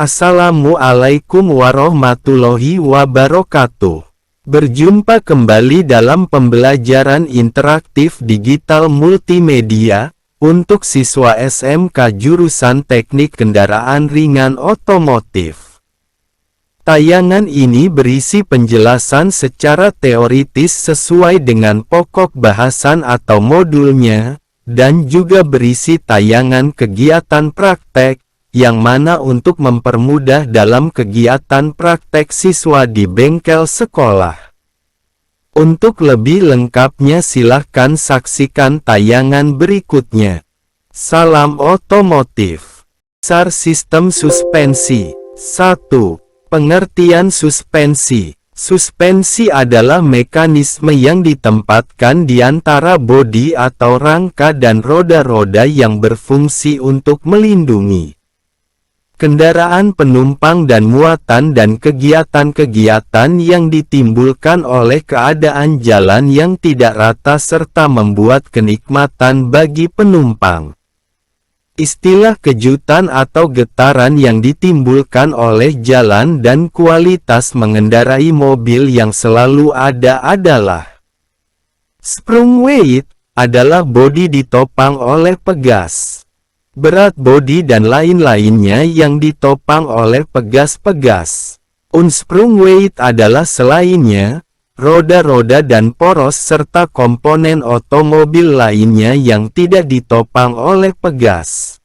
Assalamualaikum warahmatullahi wabarakatuh. Berjumpa kembali dalam pembelajaran interaktif digital multimedia untuk siswa SMK jurusan Teknik Kendaraan Ringan Otomotif. Tayangan ini berisi penjelasan secara teoritis sesuai dengan pokok bahasan atau modulnya, dan juga berisi tayangan kegiatan praktek, yang mana untuk mempermudah dalam kegiatan praktek siswa di bengkel sekolah. Untuk lebih lengkapnya silahkan saksikan tayangan berikutnya. Salam otomotif. Dasar sistem suspensi. 1. Pengertian suspensi. Suspensi adalah mekanisme yang ditempatkan di antara bodi atau rangka dan roda-roda yang berfungsi untuk melindungi kendaraan penumpang dan muatan dan kegiatan-kegiatan yang ditimbulkan oleh keadaan jalan yang tidak rata serta membuat kenikmatan bagi penumpang. Istilah kejutan atau getaran yang ditimbulkan oleh jalan dan kualitas mengendarai mobil yang selalu ada adalah sprung weight, adalah bodi ditopang oleh pegas. Berat bodi dan lain-lainnya yang ditopang oleh pegas-pegas. Unsprung weight adalah selainnya, roda-roda dan poros serta komponen otomobil lainnya yang tidak ditopang oleh pegas.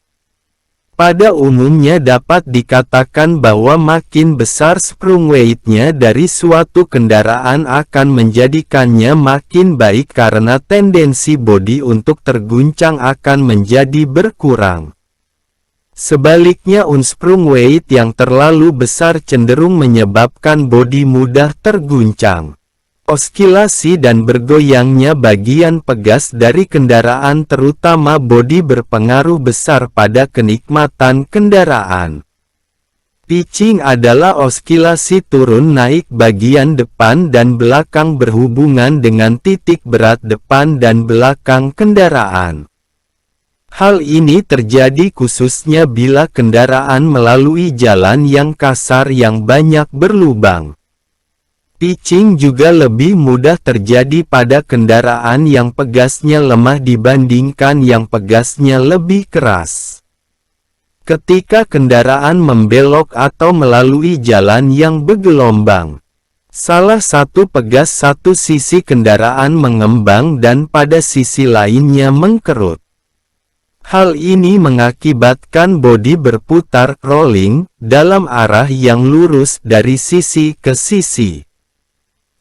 Pada umumnya dapat dikatakan bahwa makin besar sprung weight-nya dari suatu kendaraan akan menjadikannya makin baik karena tendensi bodi untuk terguncang akan menjadi berkurang. Sebaliknya unsprung weight yang terlalu besar cenderung menyebabkan bodi mudah terguncang. Oskilasi dan bergoyangnya bagian pegas dari kendaraan terutama bodi berpengaruh besar pada kenikmatan kendaraan. Pitching adalah oskilasi turun naik bagian depan dan belakang berhubungan dengan titik berat depan dan belakang kendaraan. Hal ini terjadi khususnya bila kendaraan melalui jalan yang kasar yang banyak berlubang. Pitching juga lebih mudah terjadi pada kendaraan yang pegasnya lemah dibandingkan yang pegasnya lebih keras. Ketika kendaraan membelok atau melalui jalan yang bergelombang, salah satu pegas satu sisi kendaraan mengembang dan pada sisi lainnya mengkerut. Hal ini mengakibatkan bodi berputar rolling dalam arah yang lurus dari sisi ke sisi.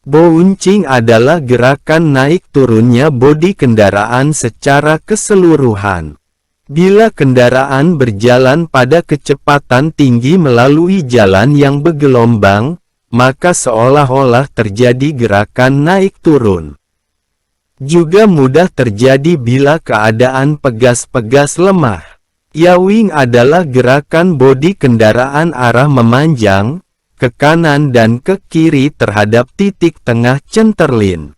Bouncing adalah gerakan naik turunnya bodi kendaraan secara keseluruhan. Bila kendaraan berjalan pada kecepatan tinggi melalui jalan yang bergelombang, maka seolah-olah terjadi gerakan naik turun. Juga mudah terjadi bila keadaan pegas-pegas lemah. Yawing adalah gerakan bodi kendaraan arah memanjang ke kanan dan ke kiri terhadap titik tengah centerlin.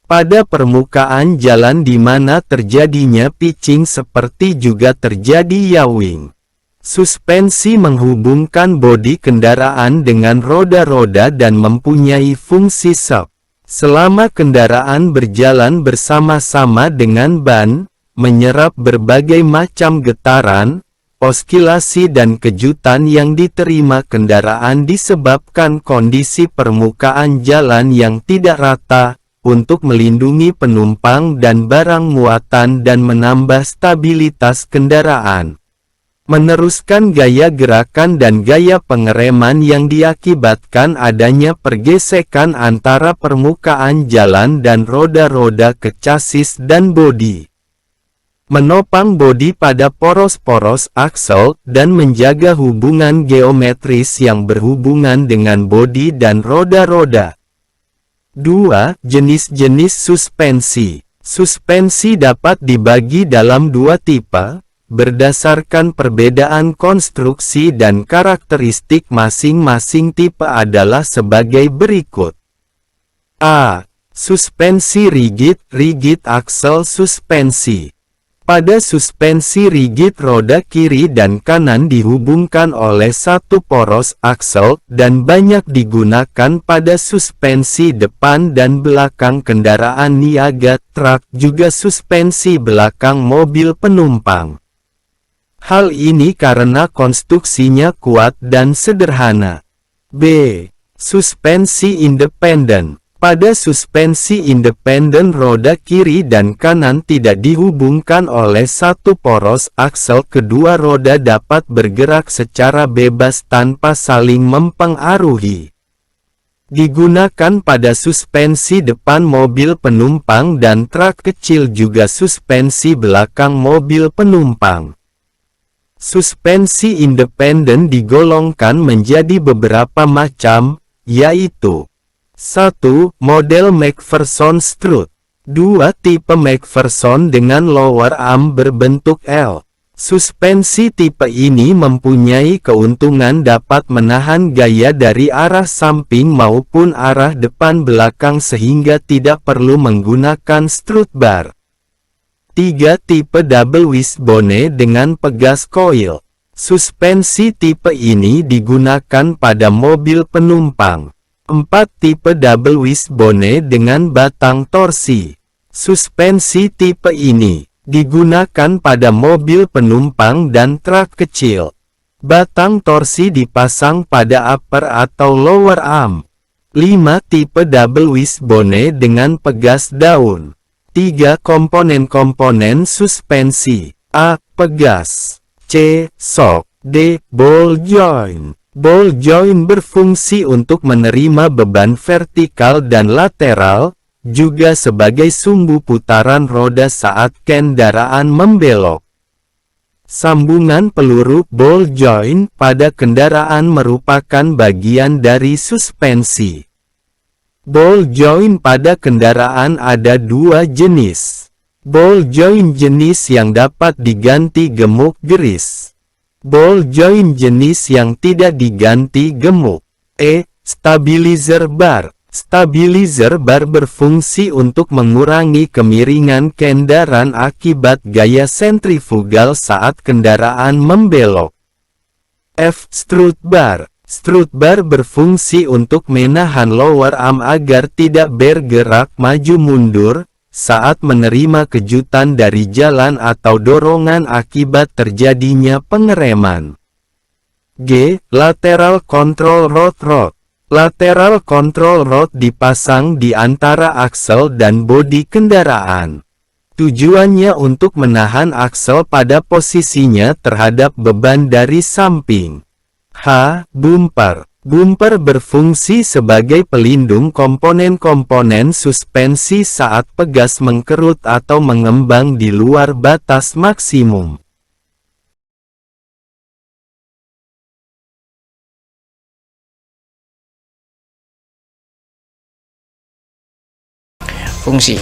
Pada permukaan jalan di mana terjadinya pitching seperti juga terjadi yawing. Suspensi menghubungkan bodi kendaraan dengan roda-roda dan mempunyai fungsi sub. Selama kendaraan berjalan bersama-sama dengan ban, menyerap berbagai macam getaran, oskilasi dan kejutan yang diterima kendaraan disebabkan kondisi permukaan jalan yang tidak rata, untuk melindungi penumpang dan barang muatan dan menambah stabilitas kendaraan. Meneruskan gaya gerakan dan gaya pengereman yang diakibatkan adanya pergesekan antara permukaan jalan dan roda-roda ke chassis dan bodi. Menopang bodi pada poros-poros aksel dan menjaga hubungan geometris yang berhubungan dengan bodi dan roda-roda. 2. Jenis-jenis suspensi. Suspensi dapat dibagi dalam dua tipe, berdasarkan perbedaan konstruksi dan karakteristik masing-masing tipe adalah sebagai berikut. A. Suspensi rigid, rigid axle suspensi. Pada suspensi rigid roda kiri dan kanan dihubungkan oleh satu poros aksel dan banyak digunakan pada suspensi depan dan belakang kendaraan niaga truk juga suspensi belakang mobil penumpang. Hal ini karena konstruksinya kuat dan sederhana. B. Suspensi independen. Pada suspensi independen roda kiri dan kanan tidak dihubungkan oleh satu poros aksel, kedua roda dapat bergerak secara bebas tanpa saling mempengaruhi. Digunakan pada suspensi depan mobil penumpang dan truk kecil juga suspensi belakang mobil penumpang. Suspensi independen digolongkan menjadi beberapa macam, yaitu 1. Model McPherson Strut. 2. Tipe McPherson dengan lower arm berbentuk L. Suspensi tipe ini mempunyai keuntungan dapat menahan gaya dari arah samping maupun arah depan belakang sehingga tidak perlu menggunakan strut bar. 3. Tipe double wishbone dengan pegas coil. Suspensi tipe ini digunakan pada mobil penumpang. 4. Tipe double wishbone dengan batang torsi. Suspensi tipe ini digunakan pada mobil penumpang dan truk kecil. Batang torsi dipasang pada upper atau lower arm. 5. Tipe double wishbone dengan pegas daun. 3. Komponen-komponen suspensi. A. Pegas. C. Shock. D. Ball joint. Ball joint berfungsi untuk menerima beban vertikal dan lateral, juga sebagai sumbu putaran roda saat kendaraan membelok. Sambungan peluru ball joint pada kendaraan merupakan bagian dari suspensi. Ball joint pada kendaraan ada dua jenis. Ball joint jenis yang dapat diganti gemuk geris. Ball joint jenis yang tidak diganti gemuk. E. Stabilizer bar. Stabilizer bar berfungsi untuk mengurangi kemiringan kendaraan akibat gaya sentrifugal saat kendaraan membelok. F. Strut bar. Strut bar berfungsi untuk menahan lower arm agar tidak bergerak maju mundur saat menerima kejutan dari jalan atau dorongan akibat terjadinya pengereman. G. Lateral control rod. Lateral control rod dipasang di antara aksel dan bodi kendaraan. Tujuannya untuk menahan aksel pada posisinya terhadap beban dari samping. H. Bumper. Bumper berfungsi sebagai pelindung komponen-komponen suspensi saat pegas mengkerut atau mengembang di luar batas maksimum. Fungsi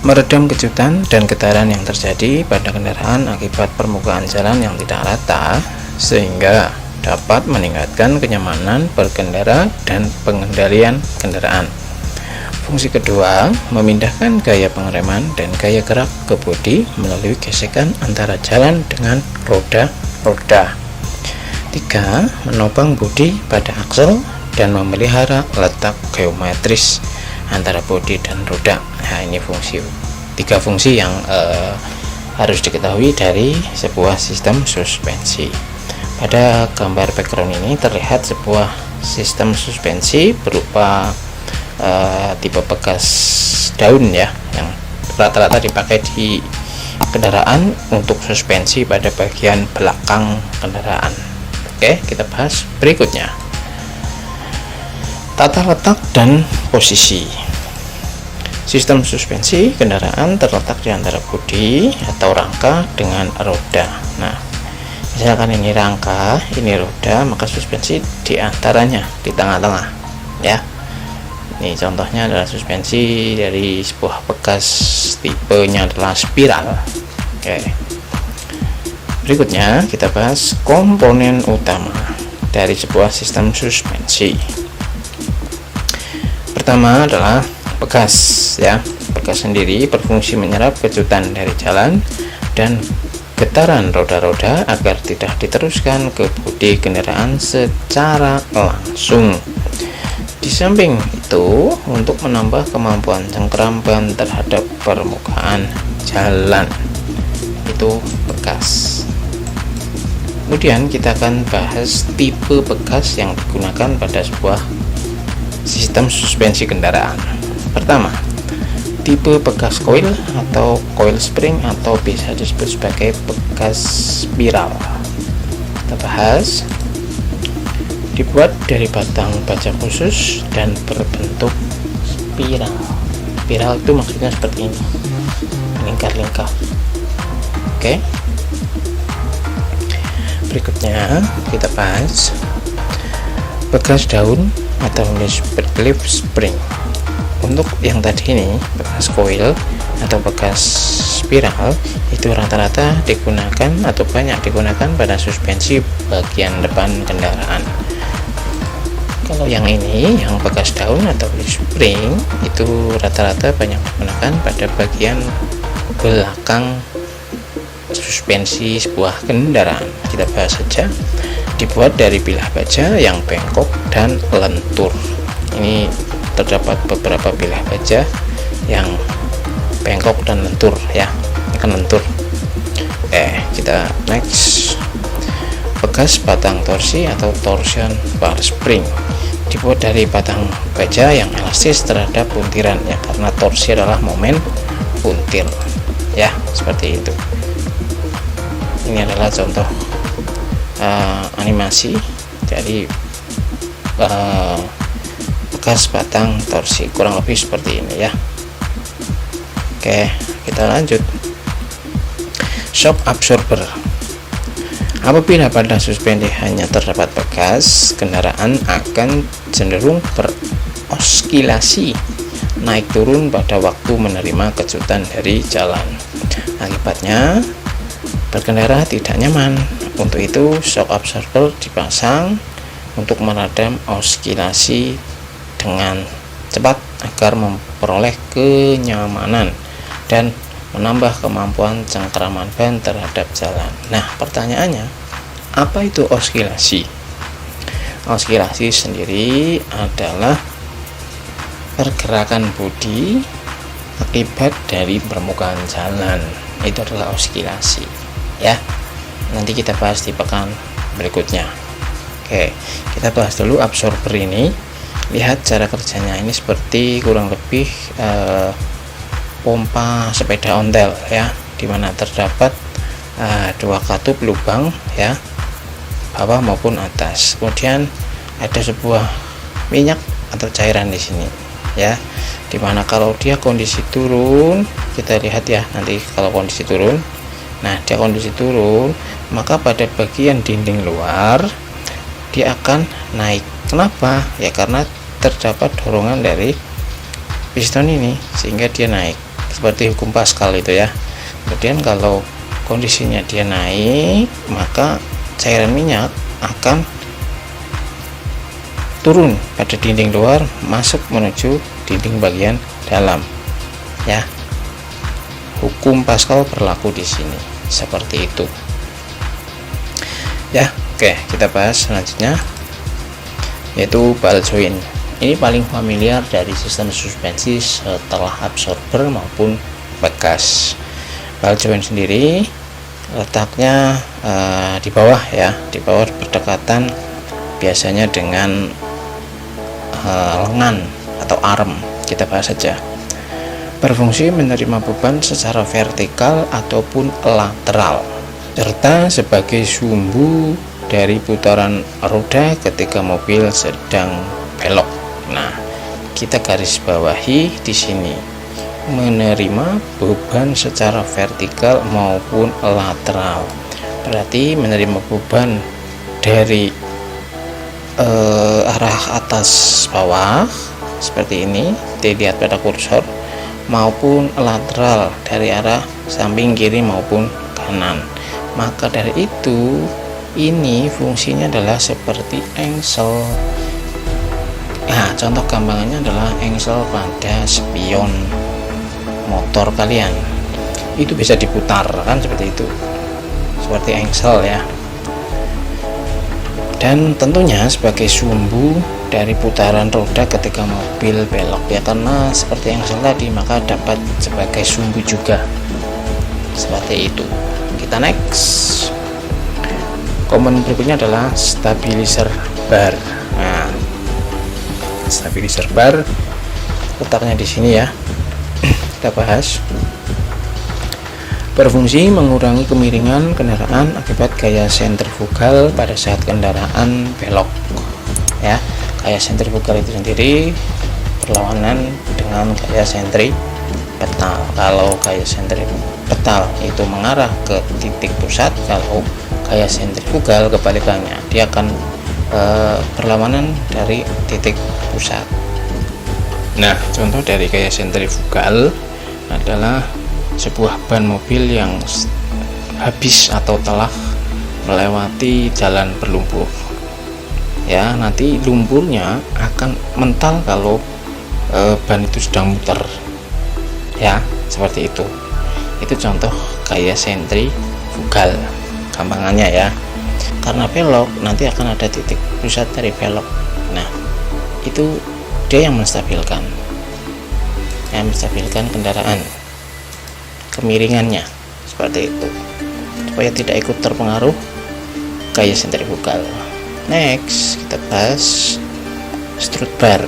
meredam kejutan dan getaran yang terjadi pada kendaraan akibat permukaan jalan yang tidak rata, sehingga dapat meningkatkan kenyamanan berkendara dan pengendalian kendaraan. Fungsi kedua, memindahkan gaya pengereman dan gaya gerak ke bodi melalui gesekan antara jalan dengan roda-roda. 3. Menopang bodi pada aksel dan memelihara letak geometris antara bodi dan roda. Nah, ini tiga fungsi yang harus diketahui dari sebuah sistem suspensi. Pada gambar background ini terlihat sebuah sistem suspensi berupa tipe pegas daun ya, yang rata-rata dipakai di kendaraan untuk suspensi pada bagian belakang kendaraan. Oke, kita bahas berikutnya. Tata letak dan posisi. Sistem suspensi kendaraan terletak di antara bodi atau rangka dengan roda. Nah, misalkan ini rangka, ini roda, maka suspensi di antaranya, di tengah-tengah ya. Ini contohnya adalah suspensi dari sebuah pegas, tipenya adalah spiral. Oke. Berikutnya kita bahas komponen utama dari sebuah sistem suspensi. Pertama adalah pegas ya. bekas sendiri berfungsi menyerap kejutan dari jalan dan getaran roda-roda agar tidak diteruskan ke bodi kendaraan secara langsung. Di samping itu, untuk menambah kemampuan cengkeram ban terhadap permukaan jalan, itu bekas. Kemudian kita akan bahas tipe bekas yang digunakan pada sebuah sistem suspensi kendaraan. Pertama, tipe bekas koil atau coil spring atau bisa disebut sebagai bekas spiral. Kita bahas. Dibuat dari batang baja khusus dan berbentuk spiral. Spiral itu maksudnya seperti ini, lingkar-lingkar. Oke. Berikutnya kita bahas bekas daun atau leaf spring. Untuk yang tadi ini, bekas koil atau bekas spiral, itu rata-rata digunakan atau banyak digunakan pada suspensi bagian depan kendaraan. Kalau yang ini, yang bekas daun atau leaf spring, itu rata-rata banyak digunakan pada bagian belakang suspensi sebuah kendaraan. Kita bahas saja. Dibuat dari bilah baja yang bengkok dan lentur. Ini terdapat beberapa bilah baja yang bengkok dan lentur ya. Ini kan lentur. Kita next. Bekas batang torsi atau torsion bar spring. Dibuat dari batang baja yang elastis terhadap puntiran ya, karena torsi adalah momen puntir ya, seperti itu. Ini adalah contoh animasi dari bekas batang torsi, kurang lebih seperti ini ya. Oke, kita lanjut. Shock absorber. Apabila pada suspensi hanya terdapat bekas, kendaraan akan cenderung beroskilasi naik turun pada waktu menerima kejutan dari jalan. Akibatnya, berkendara tidak nyaman. Untuk itu, shock absorber dipasang untuk meredam oskilasi dengan cepat agar memperoleh kenyamanan dan menambah kemampuan cengkeraman ban terhadap jalan. Nah, pertanyaannya, apa itu oskilasi? Oskilasi sendiri adalah pergerakan bodi akibat dari permukaan jalan. Itu adalah oskilasi ya. Nanti kita bahas di pekan berikutnya. Oke, kita bahas dulu absorber ini. Lihat cara kerjanya, ini seperti kurang lebih pompa sepeda ontel ya, dimana terdapat dua katup lubang ya, bawah maupun atas. Kemudian ada sebuah minyak atau cairan di sini ya, dimana kalau dia kondisi turun, kita lihat ya nanti kalau kondisi turun. Nah, dia kondisi turun, maka pada bagian dinding luar dia akan naik. Kenapa? Ya karena terdapat dorongan dari piston ini sehingga dia naik, seperti hukum Pascal itu ya. Kemudian kalau kondisinya dia naik, maka cairan minyak akan turun pada dinding luar, masuk menuju dinding bagian dalam ya. Hukum Pascal berlaku di sini, seperti itu ya. Oke, kita bahas selanjutnya, yaitu ball joint. Ini paling familiar dari sistem suspensi setelah absorber maupun bekas. Ball joint sendiri letaknya di bawah ya, di bawah berdekatan biasanya dengan lengan atau arm. Kita bahas saja. Berfungsi menerima beban secara vertikal ataupun lateral, serta sebagai sumbu dari putaran roda ketika mobil sedang belok. Nah, kita garis bawahi di sini, menerima beban secara vertikal maupun lateral. Berarti menerima beban dari arah atas bawah seperti ini, dilihat pada kursor, maupun lateral dari arah samping kiri maupun kanan. Maka dari itu, ini fungsinya adalah seperti engsel. Nah, contoh gampangannya adalah engsel pada spion motor kalian itu bisa diputar kan, seperti itu, seperti engsel ya. Dan tentunya sebagai sumbu dari putaran roda ketika mobil belok ya, karena seperti engsel tadi maka dapat sebagai sumbu juga, seperti itu. Kita next. Komponen berikutnya adalah stabilizer bar. Nah, stabilizer bar letaknya di sini ya. Kita bahas. Berfungsi mengurangi kemiringan kendaraan akibat gaya sentrifugal pada saat kendaraan belok. Ya, gaya sentrifugal itu sendiri berlawanan dengan gaya sentripetal. Kalau gaya sentripetal itu mengarah ke titik pusat, kalau gaya sentrifugal kebalikannya, dia akan berlawanan dari titik pusat. Nah, contoh dari gaya sentrifugal adalah sebuah ban mobil yang habis atau telah melewati jalan berlumpur ya, nanti lumpurnya akan mental kalau ban itu sedang muter ya, seperti itu. Itu contoh gaya sentrifugal gampangannya ya. Karena belok nanti akan ada titik pusat dari belok, nah itu dia yang menstabilkan kendaraan, kemiringannya seperti itu, supaya tidak ikut terpengaruh gaya sentrifugal. Next, kita bahas strut bar.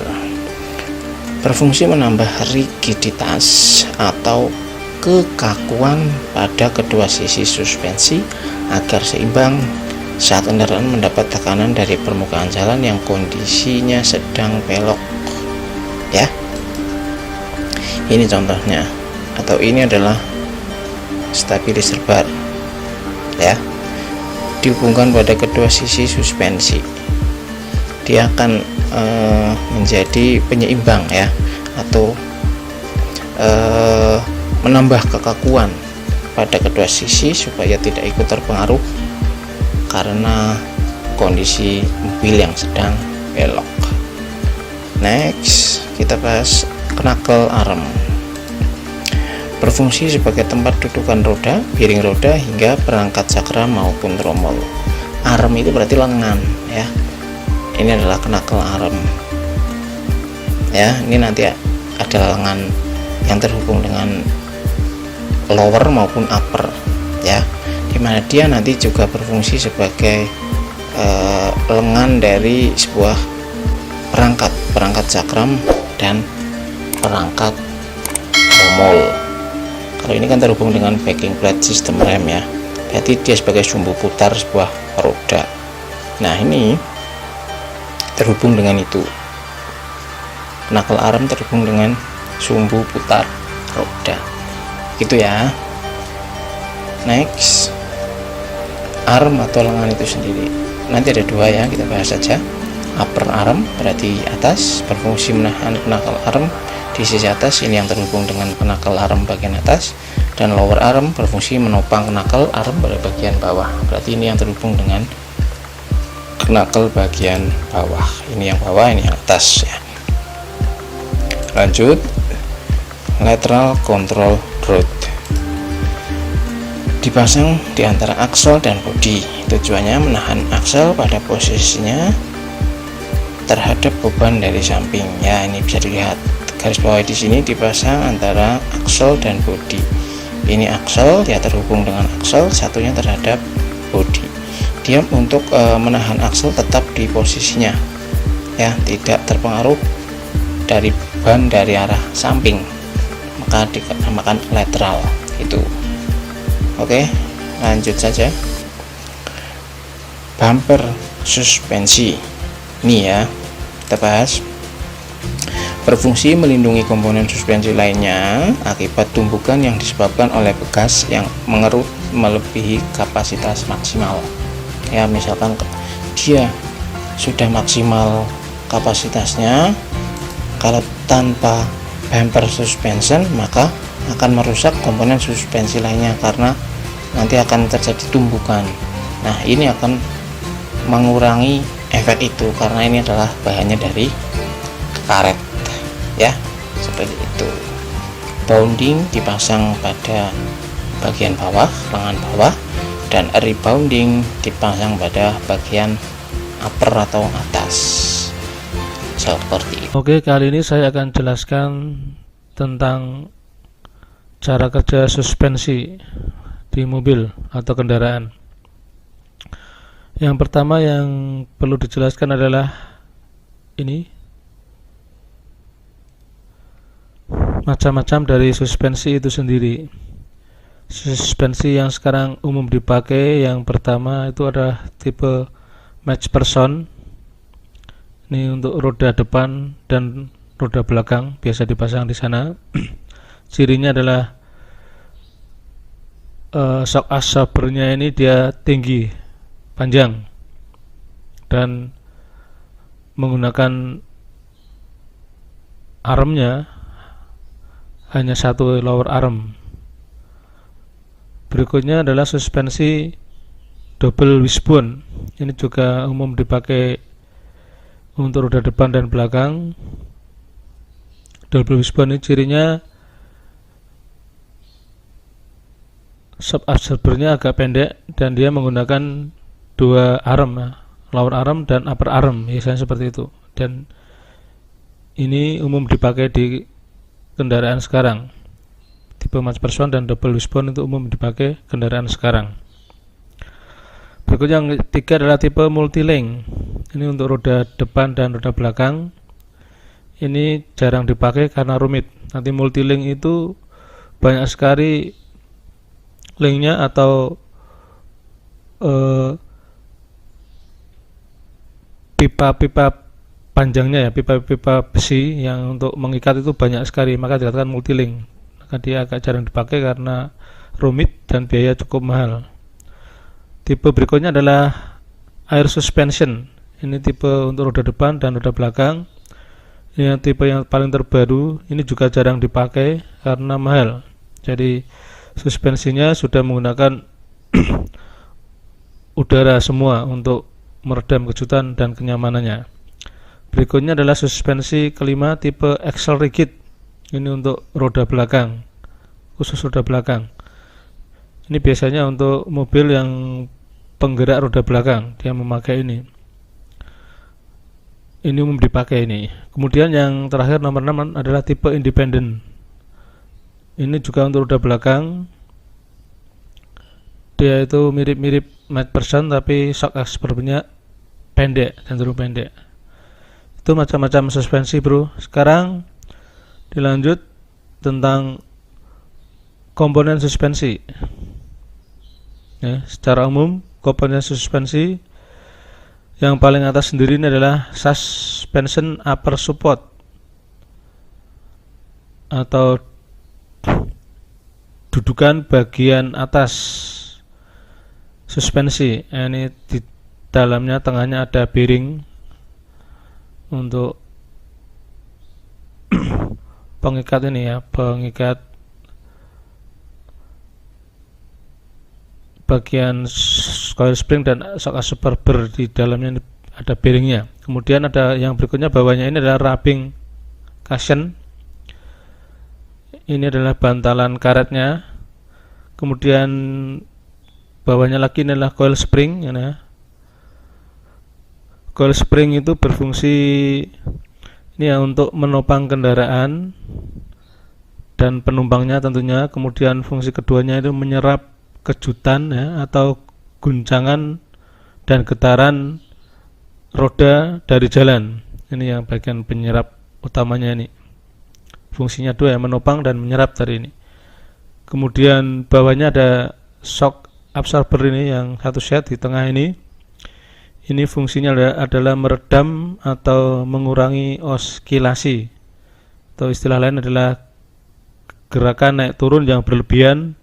Berfungsi menambah rigiditas atau kekakuan pada kedua sisi suspensi agar seimbang saat kendaraan mendapat tekanan dari permukaan jalan yang kondisinya sedang belok ya. Ini contohnya, atau ini adalah stabilizer bar ya, dihubungkan pada kedua sisi suspensi. Dia akan menjadi penyeimbang ya, atau menambah kekakuan pada kedua sisi supaya tidak ikut terpengaruh karena kondisi mobil yang sedang belok. Next, kita bahas knuckle arm. Berfungsi sebagai tempat dudukan roda, piring roda, hingga perangkat cakram maupun tromol. Arm itu berarti lengan ya. Ini adalah knuckle arm ya. Ini nanti ada lengan yang terhubung dengan lower maupun upper ya, dimana dia nanti juga berfungsi sebagai lengan dari sebuah perangkat cakram dan perangkat tromol. Kalau ini kan terhubung dengan backing plate sistem rem ya, berarti dia sebagai sumbu putar sebuah roda. Nah, ini terhubung dengan itu, knuckle arm terhubung dengan sumbu putar roda gitu ya. Next, arm atau lengan itu sendiri nanti ada dua ya, kita bahas saja. Upper arm berarti atas, berfungsi menahan knuckle arm di sisi atas, ini yang terhubung dengan knuckle arm bagian atas. Dan lower arm berfungsi menopang knuckle arm pada bagian bawah, berarti ini yang terhubung dengan knuckle bagian bawah. Ini yang bawah, ini yang atas ya. Lanjut, lateral control rod dipasang di antara aksel dan bodi. Tujuannya menahan aksel pada posisinya terhadap beban dari samping ya. Ini bisa dilihat garis bawah di sini, dipasang antara aksel dan bodi. Ini aksel, dia terhubung dengan aksel, satunya terhadap bodi. Dia untuk menahan aksel tetap di posisinya ya, tidak terpengaruh dari beban dari arah samping, maka dinamakan lateral itu. Oke, lanjut saja. Bumper suspensi ini ya, kita bahas. Berfungsi melindungi komponen suspensi lainnya akibat tumbukan yang disebabkan oleh bekas yang mengerut melebihi kapasitas maksimal ya. Misalkan dia sudah maksimal kapasitasnya, kalau tanpa bumper suspension maka akan merusak komponen suspensi lainnya karena nanti akan terjadi tumbukan. Nah, ini akan mengurangi efek itu karena ini adalah bahannya dari karet ya, seperti itu. bounding dipasang pada bagian bawah, lengan bawah, dan rebounding dipasang pada bagian upper atau atas, seperti itu. Oke, kali ini saya akan jelaskan tentang cara kerja suspensi di mobil atau kendaraan. Yang pertama yang perlu dijelaskan adalah ini, macam-macam dari suspensi itu sendiri. Suspensi yang sekarang umum dipakai, yang pertama itu adalah tipe McPherson. Ini untuk roda depan dan roda belakang, biasa dipasang di sana. Cirinya adalah shock absorbernya ini dia tinggi, panjang, dan menggunakan armnya hanya satu lower arm. Berikutnya adalah suspensi double wishbone. Ini juga umum dipakai untuk roda depan dan belakang. Double wishbone ini cirinya shock absorbernya agak pendek dan dia menggunakan dua arm, lower arm dan upper arm, biasanya seperti itu. Dan ini umum dipakai di kendaraan sekarang. Tipe McPherson dan double wishbone itu umum dipakai kendaraan sekarang. Berikutnya yang ketiga adalah tipe multilink. Ini untuk roda depan dan roda belakang. Ini jarang dipakai karena rumit. Nanti multilink itu banyak sekali linknya atau pipa-pipa panjangnya, ya, pipa-pipa besi yang untuk mengikat itu banyak sekali, maka dikatakan multilink. Maka dia agak jarang dipakai karena rumit dan biaya cukup mahal. Tipe berikutnya adalah air suspension. Ini tipe untuk roda depan dan roda belakang. Ini tipe yang paling terbaru. Ini juga jarang dipakai karena mahal. Jadi suspensinya sudah menggunakan udara semua untuk meredam kejutan dan kenyamanannya. Berikutnya adalah suspensi kelima tipe axle rigid. Ini untuk roda belakang, khusus roda belakang. Ini biasanya untuk mobil yang penggerak roda belakang, dia memakai ini. Ini umum dipakai ini. Kemudian yang terakhir nomor 6 adalah tipe independent. Ini juga untuk roda belakang. Dia itu mirip-mirip McPherson tapi shock absorbernya pendek, cenderung pendek. Itu macam-macam suspensi, bro. Sekarang dilanjut tentang komponen suspensi. Ya, secara umum komponen suspensi yang paling atas sendiri ini adalah suspension upper support atau dudukan bagian atas suspensi. Ini di dalamnya, tengahnya ada bearing untuk pengikat ini, ya, pengikat bagian coil spring dan shock absorber. Di dalamnya ada bearingnya. Kemudian ada yang berikutnya, bawahnya ini adalah rubbing cushion. Ini adalah bantalan karetnya. Kemudian bawahnya lagi ini adalah coil spring, ya. Coil spring itu berfungsi ini, ya, untuk menopang kendaraan dan penumpangnya tentunya. Kemudian fungsi keduanya itu menyerap kejutan, ya, atau guncangan dan getaran roda dari jalan. Ini yang bagian penyerap utamanya ini. Fungsinya dua, ya, menopang dan menyerap dari ini. Kemudian bawahnya ada shock absorber ini yang satu set di tengah ini. Ini fungsinya adalah meredam atau mengurangi oskilasi, atau istilah lain adalah gerakan naik turun yang berlebihan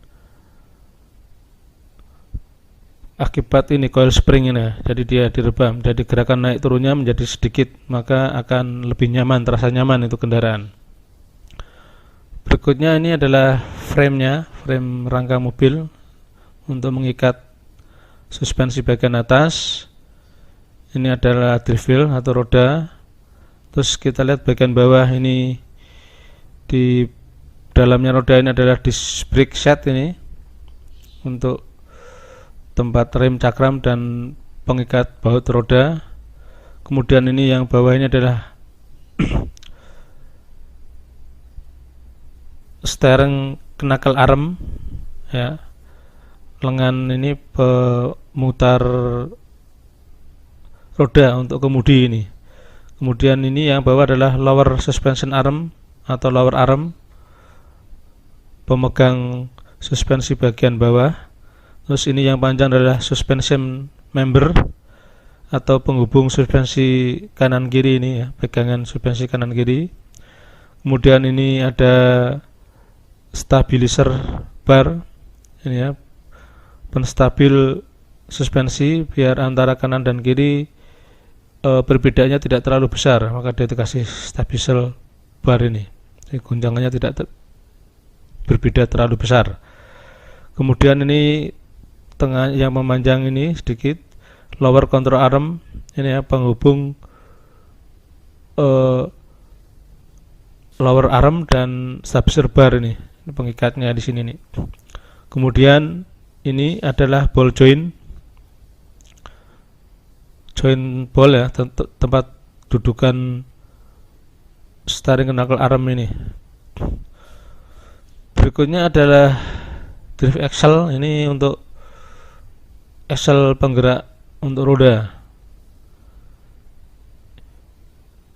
akibat ini coil spring ini. Jadi dia direbam, jadi gerakan naik turunnya menjadi sedikit, maka akan lebih nyaman, terasa nyaman itu kendaraan. Berikutnya ini adalah frame-nya, frame rangka mobil untuk mengikat suspensi bagian atas. Ini adalah drive wheel atau roda. Terus kita lihat bagian bawah ini dalamnya roda ini adalah disc brake set ini untuk tempat rem cakram dan pengikat baut roda. Kemudian ini yang bawah ini adalah steering knuckle arm ya, lengan ini pemutar roda untuk kemudi ini. Kemudian ini yang bawah adalah lower suspension arm atau lower arm, pemegang suspensi bagian bawah. Terus ini yang panjang adalah suspension member atau penghubung suspensi kanan kiri ini ya, pegangan suspensi kanan kiri. Kemudian ini ada stabilizer bar ini ya, penstabil suspensi biar antara kanan dan kiri perbedaannya tidak terlalu besar, maka dia dikasih stabilizer bar ini. Jadi guncangannya tidak berbeda terlalu besar. Kemudian ini tengah yang memanjang ini sedikit, lower control arm ini ya, penghubung lower arm dan stabilizer bar ini pengikatnya di sini nih. Kemudian ini adalah ball joint ball ya, tempat dudukan steering knuckle arm ini. Berikutnya adalah drive axle, ini untuk axle penggerak untuk roda.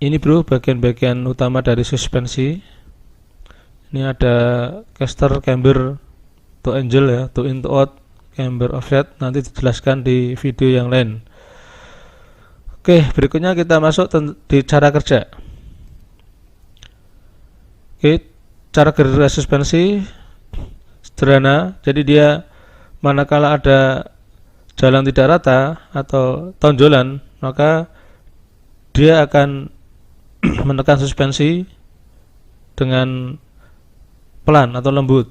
Ini bro bagian-bagian utama dari suspensi. Ini ada caster, camber, toe angel ya, toe in, toe out, camber offset, nanti dijelaskan di video yang lain. Oke, berikutnya kita masuk di cara kerja. Oke, cara kerja suspensi sederhana. Jadi dia manakala ada jalan tidak rata atau tonjolan, maka dia akan menekan suspensi dengan pelan atau lembut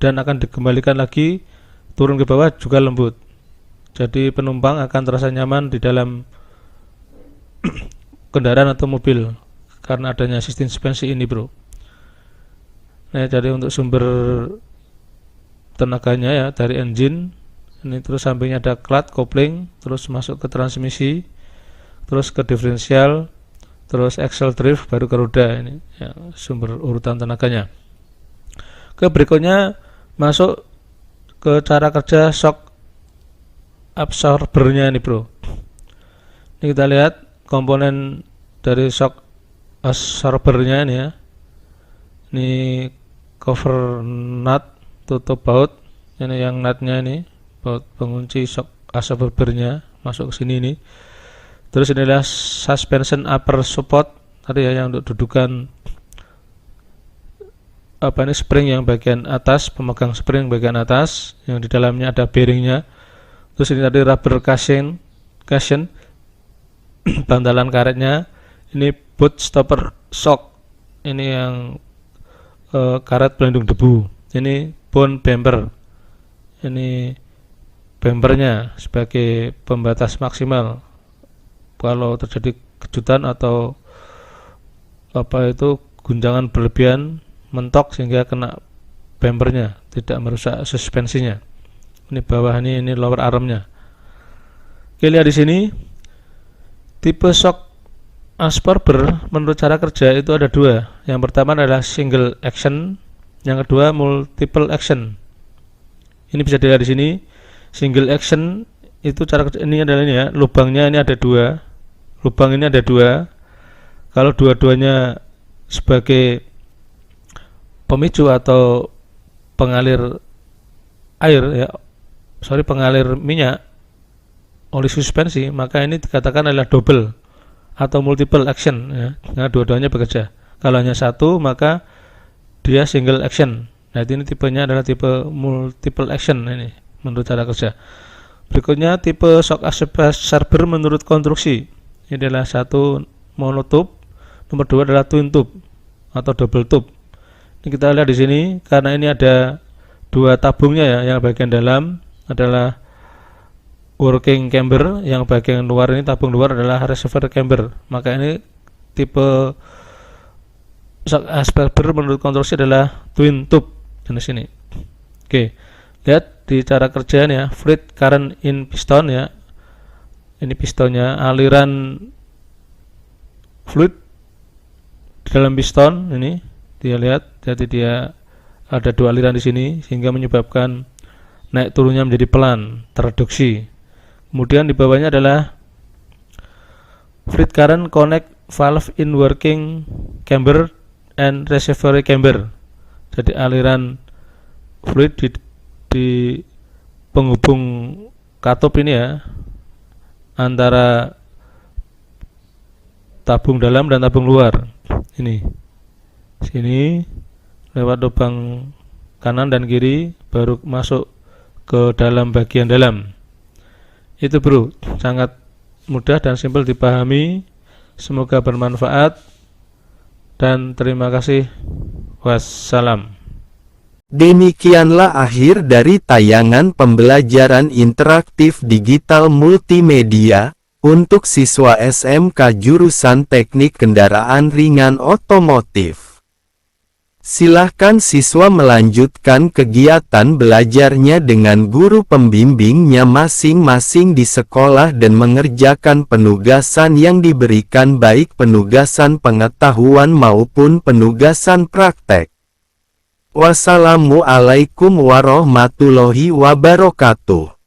dan akan dikembalikan lagi turun ke bawah juga lembut. Jadi penumpang akan terasa nyaman di dalam kendaraan atau mobil karena adanya sistem suspensi ini bro. Nah, jadi untuk sumber tenaganya ya dari engine ini, terus sampingnya ada clutch, kopling, terus masuk ke transmisi, terus ke diferensial, terus axle drive, baru ke roda. Ini ya, sumber urutan tenaganya. Ke berikutnya masuk ke cara kerja shock absorbernya ini bro. Ini kita lihat komponen dari shock absorbernya ini ya. Ini cover nut, tutup baut. Ini yang nutnya ini, baut pengunci shock absorbernya masuk ke sini ini. Terus inilah suspension upper support tadi ya, yang untuk dudukan ini spring yang bagian atas, pemegang spring bagian atas yang di dalamnya ada bearingnya. Terus ini tadi rubber cushion bantalan karetnya. Ini boot stopper shock, ini yang karet pelindung debu. Ini bone bumper, ini bumpernya sebagai pembatas maksimal kalau terjadi kejutan atau guncangan berlebihan, mentok sehingga kena bumpernya, tidak merusak suspensinya. Ini bawah ini lower armnya. Oke, lihat di sini tipe shock absorber menurut cara kerja itu ada dua. Yang pertama adalah single action, yang kedua multiple action. Ini bisa dilihat di sini. Single action itu cara kerja ini adalah ini ya, lubangnya ini ada dua. Lubang ini ada dua. Kalau dua-duanya sebagai pemicu atau pengalir air ya, pengalir minyak oli suspensi, maka ini dikatakan adalah double atau multiple action ya, karena dua-duanya bekerja. Kalau hanya satu maka dia single action. Nah, ini tipenya adalah tipe multiple action ini menurut cara kerja. Berikutnya tipe shock absorber menurut konstruksi. Ini adalah satu monotube, nomor dua adalah twin tube atau double tube. Ini kita lihat di sini karena ini ada dua tabungnya ya, yang bagian dalam adalah working camber, yang bagian luar, ini tabung luar adalah reservoir camber. Maka ini tipe shock absorber menurut Ctrl-C adalah twin tube jenis ini. Oke, lihat di cara kerjanya, fluid current in piston ya. Ini pistonnya, aliran fluid di dalam piston ini dia lihat, jadi dia ada 2 aliran di sini sehingga menyebabkan naik turunnya menjadi pelan, tereduksi. Kemudian di bawahnya adalah fluid current connect valve in working chamber and reservoir chamber. Jadi aliran fluid di penghubung katup ini ya, antara tabung dalam dan tabung luar. Ini sini lewat lubang kanan dan kiri baru masuk ke dalam bagian dalam. Itu bro, sangat mudah dan simpel dipahami. Semoga bermanfaat dan terima kasih. Wassalam. Demikianlah akhir dari tayangan pembelajaran interaktif digital multimedia untuk siswa SMK jurusan Teknik Kendaraan Ringan Otomotif. Silahkan siswa melanjutkan kegiatan belajarnya dengan guru pembimbingnya masing-masing di sekolah dan mengerjakan penugasan yang diberikan, baik penugasan pengetahuan maupun penugasan praktek. Wassalamualaikum warahmatullahi wabarakatuh.